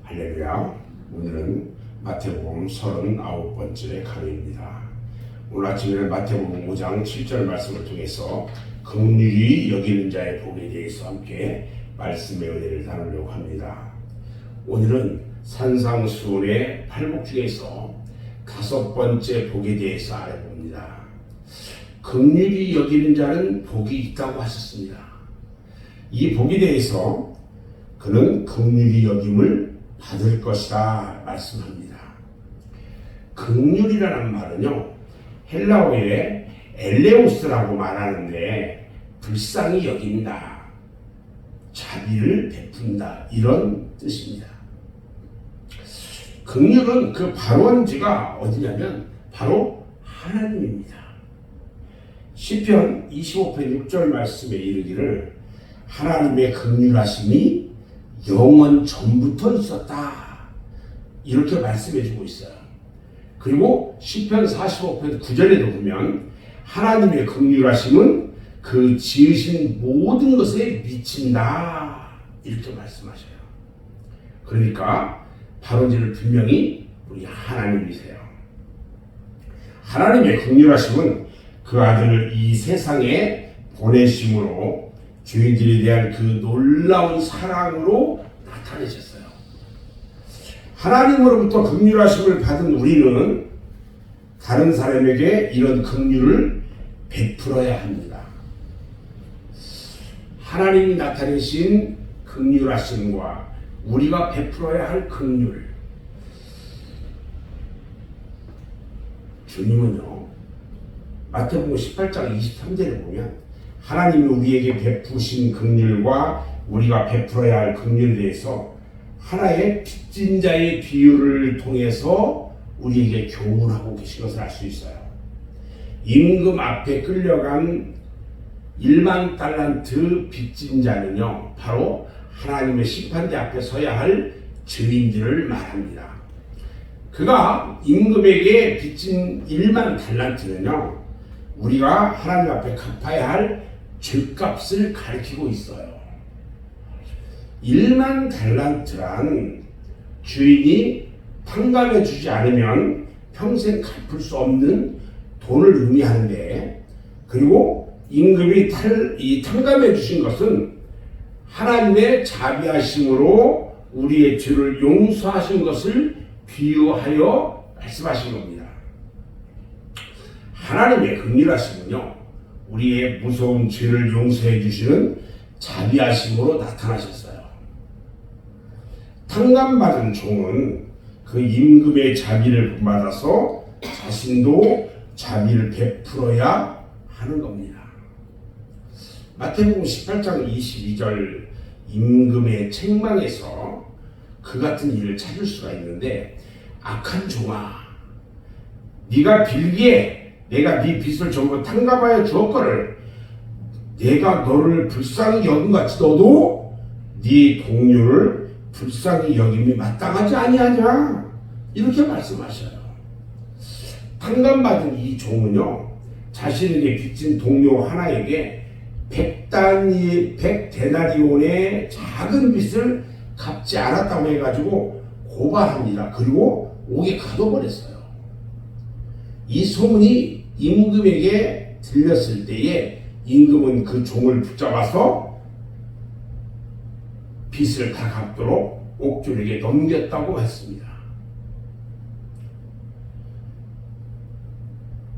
할렐루야. 오늘은 마태복음 39번째 강의입니다. 오늘 아침에는 마태복음 5장 7절 말씀을 통해서 긍휼히 여기는 자의 복에 대해서 함께 말씀의 은혜를 나누려고 합니다. 오늘은 산상수훈의 팔복 중에서 5번째 복에 대해서 알아봅니다. 긍휼히 여기는 자는 복이 있다고 하셨습니다. 이 복에 대해서 그는 긍휼히 여김을 받을 것이다 말씀합니다. 긍휼이라는 말은요, 헬라어에 엘레오스라고 말하는데 불쌍히 여긴다, 자비를 베푼다, 이런 뜻입니다. 긍휼은 그 발원지가 어디냐면 바로 하나님입니다. 시편 25편 6절 말씀에 이르기를 하나님의 긍휼하심이 영원 전부터 있었다, 이렇게 말씀해주고 있어요. 그리고 시편 45편 9절에도 보면 하나님의 긍휼하심은 그 지으신 모든 것에 미친다, 이렇게 말씀하셔요. 그러니까 발원지는 분명히 우리 하나님이세요. 하나님의 긍휼하심은 그 아들을 이 세상에 보내심으로 죄인들에 대한 그 놀라운 사랑으로 나타내셨어요. 하나님으로부터 긍휼하심을 받은 우리는 다른 사람에게 이런 긍휼을 베풀어야 합니다. 하나님이 나타내신 긍휼하심과 우리가 베풀어야 할 긍휼, 주님은요, 마태복음 18장 23절에 보면 하나님이 우리에게 베푸신 긍휼과 우리가 베풀어야 할 긍휼에 대해서 하나의 빚진 자의 비유를 통해서 우리에게 교훈하고 계신 것을 알 수 있어요. 임금 앞에 끌려간 1만 달란트 빚진 자는요, 바로 하나님의 심판대 앞에 서야 할 죄인들을 말합니다. 그가 임금에게 빚진 1만 달란트는요, 우리가 하나님 앞에 갚아야 할 죄값을 가리키고 있어요. 1만 달란트란 주인이 탕감해 주지 않으면 평생 갚을 수 없는 돈을 의미하는데, 그리고 임금이 이 탕감해 주신 것은 하나님의 자비하심으로 우리의 죄를 용서하신 것을 비유하여 말씀하신 겁니다. 하나님의 긍휼하심은요, 우리의 무서운 죄를 용서해 주시는 자비하심으로 나타나셨어요. 탕감받은 종은 그 임금의 자비를 받아서 자신도 자비를 베풀어야 하는 겁니다. 마태복음 18장 22절, 임금의 책망에서 그 같은 일을 찾을 수가 있는데, 악한 종아, 네가 빌기에 내가 네 빚을 전부 탕감하여 주었거늘 내가 너를 불쌍히 여김같이 너도 네 동료를 불쌍히 여김이 마땅하지 아니하냐, 이렇게 말씀하셔요. 탕감받은 이 종은요, 자신에게 빚진 동료 하나에게 100데나리온의 작은 빚을 갚지 않았다고 해가지고 고발합니다. 그리고 옥에 가둬버렸어요. 이 소문이 임금에게 들렸을 때에 임금은 그 종을 붙잡아서 빚을 다 갚도록 옥졸에게 넘겼다고 했습니다.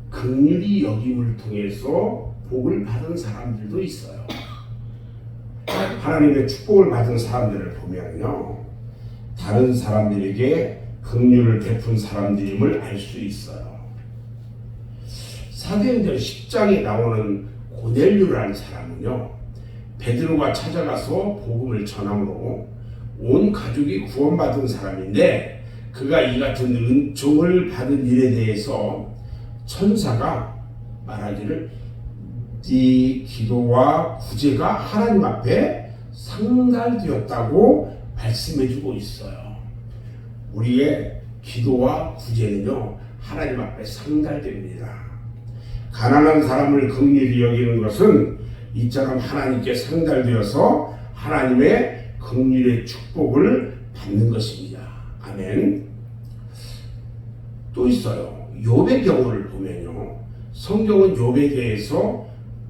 긍휼히 여김을 통해서 복을 받은 사람들도 있어요. 하나님의 축복을 받은 사람들을 보면요, 다른 사람들에게 긍휼을 베푼 사람들임을 알 수 있어요. 사도행전 10장에 나오는 고넬료라는 사람은요, 베드로가 찾아가서 복음을 전함으로 온 가족이 구원받은 사람인데, 그가 이 같은 은총을 받은 일에 대해서 천사가 말하기를 네 기도와 구제가 하나님 앞에 상달되었다고 말씀해주고 있어요. 우리의 기도와 구제는요, 하나님 앞에 상달됩니다. 가난한 사람을 긍휼히 여기는 것은 이처럼 하나님께 상달되어서 하나님의 긍휼의 축복을 받는 것입니다. 아멘. 또 있어요. 욥의 경우를 보면요. 성경은 욥에 대해서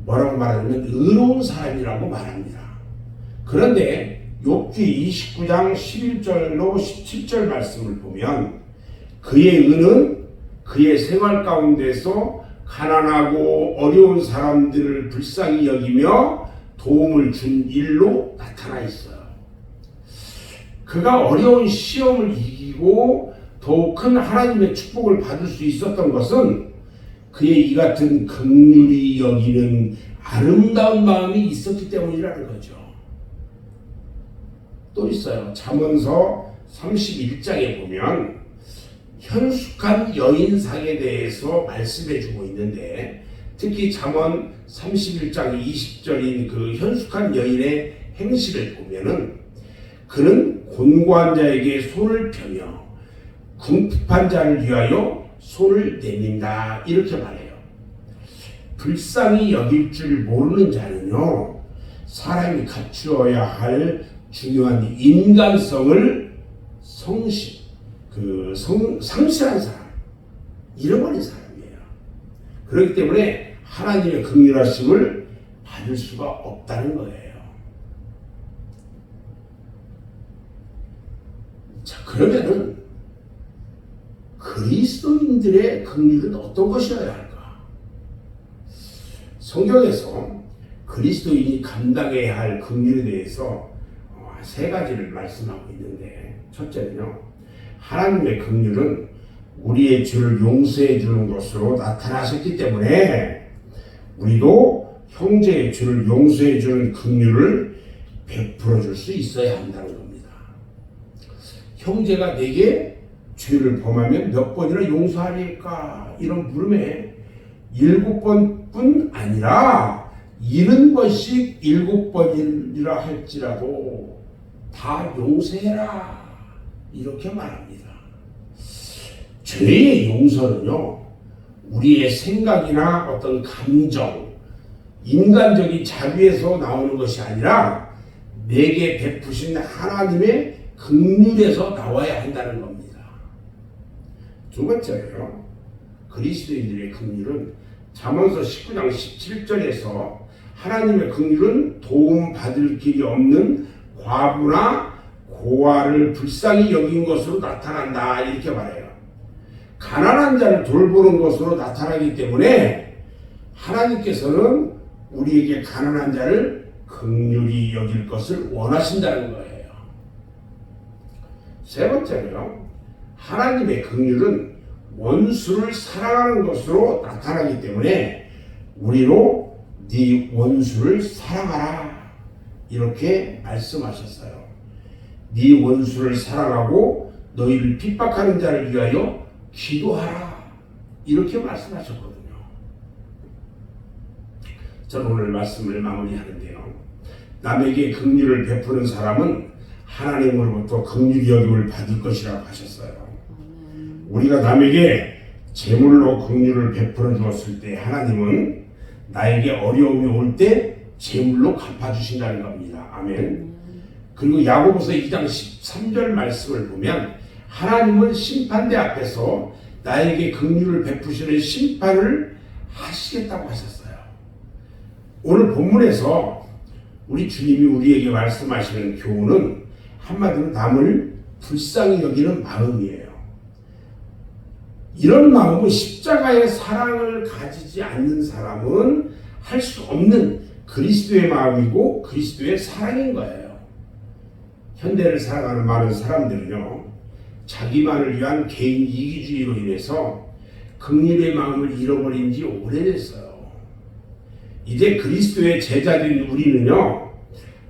뭐라고 말하냐면 의로운 사람이라고 말합니다. 그런데 욥기 29장 11절로 17절 말씀을 보면 그의 의는 그의 생활 가운데서 가난하고 어려운 사람들을 불쌍히 여기며 도움을 준 일로 나타나 있어요. 그가 어려운 시험을 이기고 더 큰 하나님의 축복을 받을 수 있었던 것은 그의 이 같은 긍휼히 여기는 아름다운 마음이 있었기 때문이라는 거죠. 또 있어요. 잠언서 31장에 보면 현숙한 여인상에 대해서 말씀해주고 있는데 특히 잠언 31장 20절인 그 현숙한 여인의 행실을 보면은 그는 곤고한 자에게 손을 펴며 궁핍한 자를 위하여 손을 내민다 이렇게 말해요. 불쌍히 여길 줄 모르는 자는요 사람이 갖추어야 할 중요한 인간성을 상실한 사람, 잃어버린 사람이에요. 그렇기 때문에 하나님의 긍휼하심을 받을 수가 없다는 거예요. 자, 그러면은 그리스도인들의 긍휼은 어떤 것이어야 할까? 성경에서 그리스도인이 감당해야 할 긍휼에 대해서 세 가지를 말씀하고 있는데 첫째는요. 하나님의 긍휼은 우리의 죄를 용서해 주는 것으로 나타나셨기 때문에 우리도 형제의 죄를 용서해 주는 긍휼을 베풀어 줄 수 있어야 한다는 겁니다. 형제가 내게 죄를 범하면 몇 번이나 용서하리까? 이런 물음에 7번뿐 아니라 70번씩 7번이라 할지라도 다 용서해라 이렇게 말합니다. 죄의 용서는요 우리의 생각이나 어떤 감정, 인간적인 자비에서 나오는 것이 아니라 내게 베푸신 하나님의 긍휼에서 나와야 한다는 겁니다. 두 번째로요 그리스도인들의 긍휼은 잠언서 19장 17절에서 하나님의 긍휼은 도움받을 길이 없는 과부나 고아를 불쌍히 여긴 것으로 나타난다 이렇게 말해요. 가난한 자를 돌보는 것으로 나타나기 때문에 하나님께서는 우리에게 가난한 자를 긍휼히 여길 것을 원하신다는 거예요. 세 번째로요 하나님의 긍휼은 원수를 사랑하는 것으로 나타나기 때문에 우리로 네 원수를 사랑하라 이렇게 말씀하셨어요. 네 원수를 사랑하고 너희를 핍박하는 자를 위하여 기도하라 이렇게 말씀하셨거든요. 저는 오늘 말씀을 마무리하는데요. 남에게 긍휼을 베푸는 사람은 하나님으로부터 긍휼히 여김을 받을 것이라고 하셨어요. 우리가 남에게 제물로 긍휼을 베풀어 주었을 때 하나님은 나에게 어려움이 올 때 제물로 갚아주신다는 겁니다. 아멘. 그리고 야고보서 2장 13절 말씀을 보면 하나님은 심판대 앞에서 나에게 긍휼을 베푸시는 심판을 하시겠다고 하셨어요. 오늘 본문에서 우리 주님이 우리에게 말씀하시는 교훈은 한마디로 남을 불쌍히 여기는 마음이에요. 이런 마음은 십자가의 사랑을 가지지 않는 사람은 할 수 없는 그리스도의 마음이고 그리스도의 사랑인 거예요. 현대를 살아가는 많은 사람들은요 자기만을 위한 개인 이기주의로 인해서 긍휼의 마음을 잃어버린 지 오래됐어요. 이제 그리스도의 제자들인 우리는요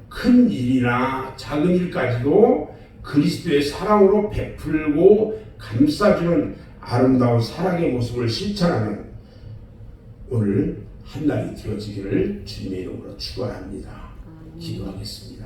큰 일이나 작은 일까지도 그리스도의 사랑으로 베풀고 감싸주는 아름다운 사랑의 모습을 실천하는 오늘 한날이 되어지기를 주님의 이름으로 축원합니다. 기도하겠습니다.